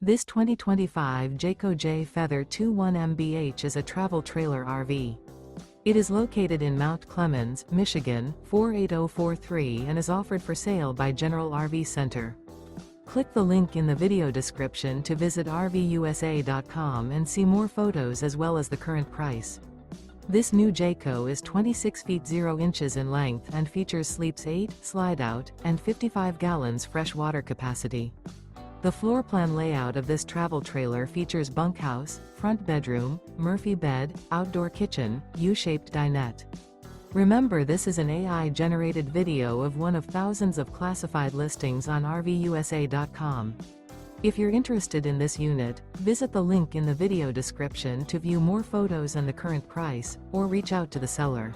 This 2025 Jayco Jay Feather 21 MBH is a travel trailer RV. It is located in Mount Clemens, Michigan, 48043 and is offered for sale by General RV Center. Click the link in the video description to visit RVUSA.com and see more photos as well as the current price. This new Jayco is 26 feet 0 inches in length and features sleeps 8, slide-out, and 55 gallons fresh water capacity. The floor plan layout of this travel trailer features bunkhouse, front bedroom, Murphy bed, outdoor kitchen, U-shaped dinette. Remember, this is an AI-generated video of one of thousands of classified listings on RVUSA.com. If you're interested in this unit, visit the link in the video description to view more photos and the current price, or reach out to the seller.